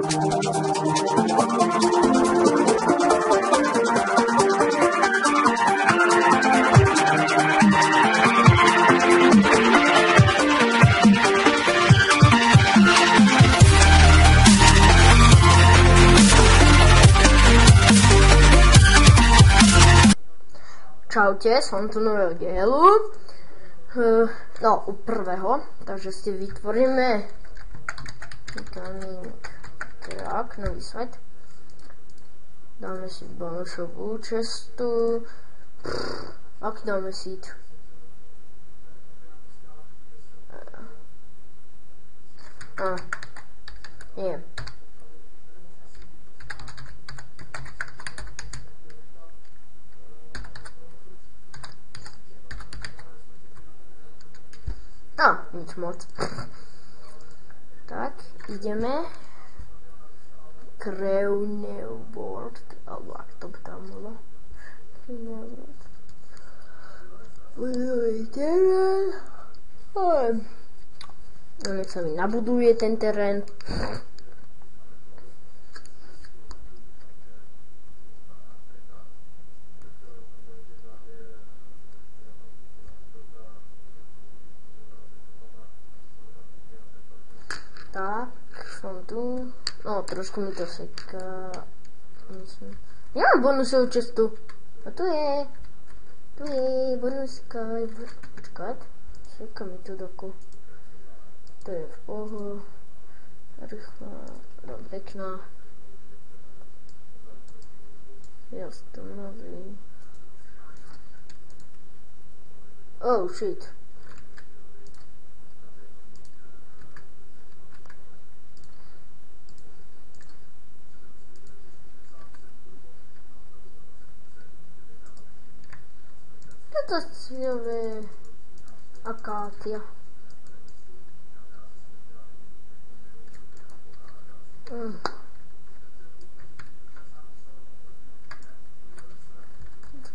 Čaute, som tu nového dielu, u prvého, takže si vytvoríme tak, nový svet, dáme si bonusovú cestu, aký dáme si nie. Nič moc. Tak, ideme. Crewnew World, alebo ak to by tam bolo. Buduje terén. Nech sa mi nabuduje ten terén. Tak, som tu. No, trošku mi to seká. Nemám bonusovú cestu. A tu je bonuska. Počkať. Seká mi tu doku. To je v pohu. Rýchla. Pekná. Jasno, nový. Oh, shit. To je akácia.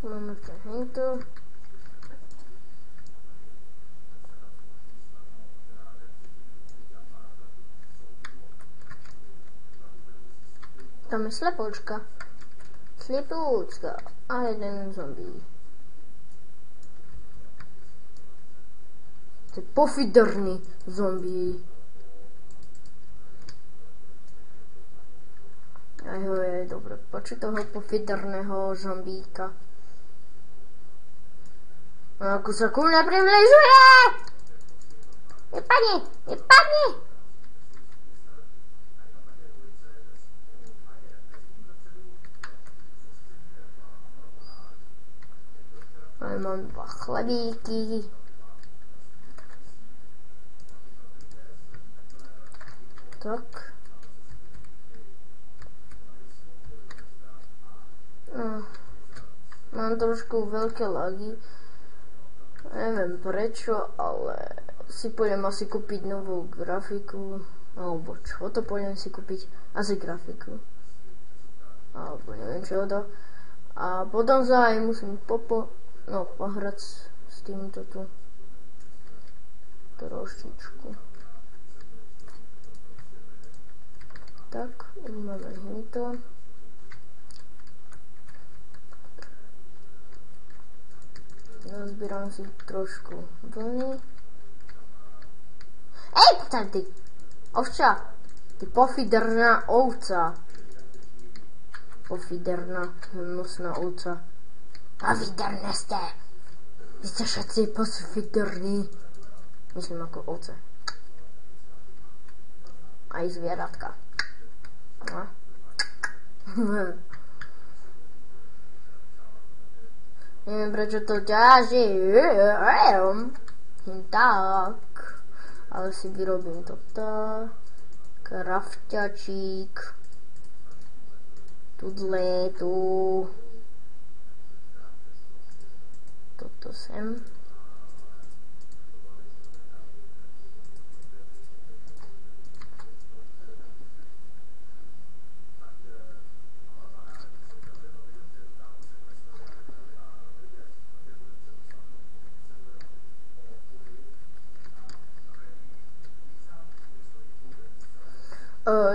Máme to hento. Tam je slepoučka. A jeden zombie. To je pofiderný zombie. Aj ho je dobre počuť toho pofiderného zombíka. A ako sa ku mňa približuje! Vypadni! Aj mám 2 chlebíky. Tak. Mám trošku veľké lagy. Neviem prečo, ale si pôjdem asi kúpiť novú grafiku. Alebo čo to pôjdem si kúpiť? Asi grafiku. Alebo neviem čo to. A potom sa aj musím pohrať s týmto tu. Trošičku. Tak, máme hento. Nazbieram si trošku vlny. Ty ovča! Ty pofiderná ovca. Pofiderná, hnusná ovca. Pofiderné ste! Vy ste všetci pofiderní. Myslím ako ovce. Aj zvieratka. Neviem prečo to ťaží. Tak. Ale si vyrobím toto. Krafťačík. Tudle tu. Toto sem.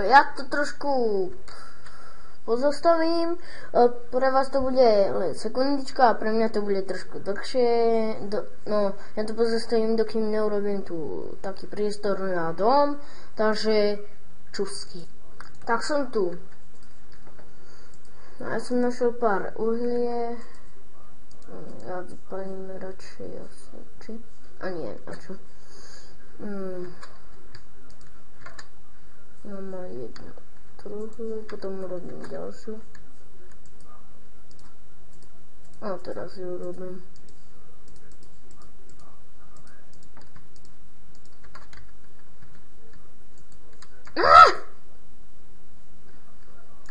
ja to trošku pozastavím. Pre vás to bude len sekundička a pre mňa to bude trošku dlhšie. No, ja to pozastavím, dokým neurobím tu taký priestor na dom. Takže čusky. Tak som tu. No, ja som našiel pár uhlie. Ja vypalím radšej asi, či? A nie, a čo? Mám jednu truhlu, potom urobím ďalšiu. A teraz ju urobím.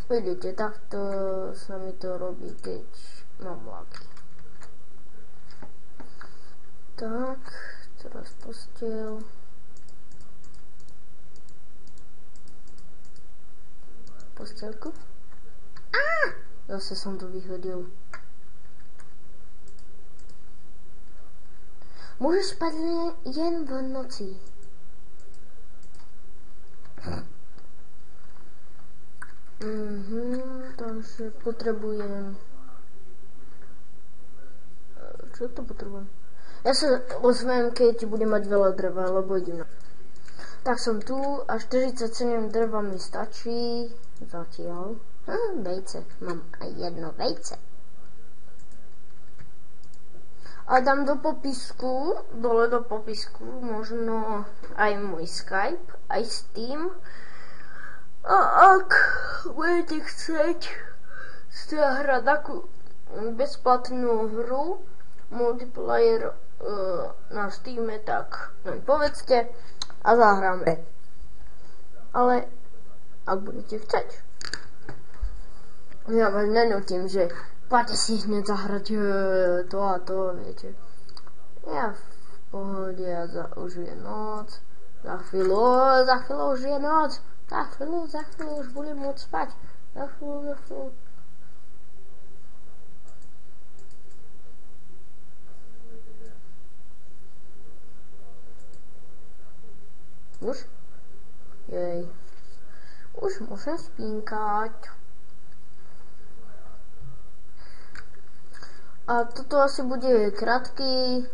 Vidíte, takto sa mi to robí, keď mám laky. Tak, teraz posteľ. Posteľku. Zase som to vyhodil. Môžeš spať jen v noci. Takže potrebujem... Čo to potrebujem? Ja sa ozvem, keď budem mať veľa dreva, lebo idem na... Tak som tu a 47 dreva mi stačí. Zatiaľ. Vejce. Mám aj jedno vejce. A dám do popisku, dole do popisku, možno aj môj Skype, aj Steam. A ak budete chcieť zahrať takú bezplatnú hru, multiplayer na Steame, tak mi povedzte a zahráme. Ale ak budete chcieť. Ja vás nenutím, že poďte si hneď zahrať to a to, viete. Ja v pohode, už je noc. Za chvíľu už je noc. Za chvíľu už budem môcť spať. Za chvíľu. Už? Jej. Už môžem spínkať. A toto asi bude krátky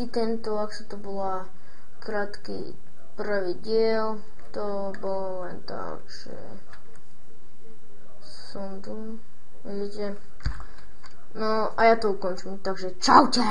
tento, ak sa to volá, krátky prvý diel. To bolo len tak, že som tu, vidíte. No a ja to ukončím, takže čaute!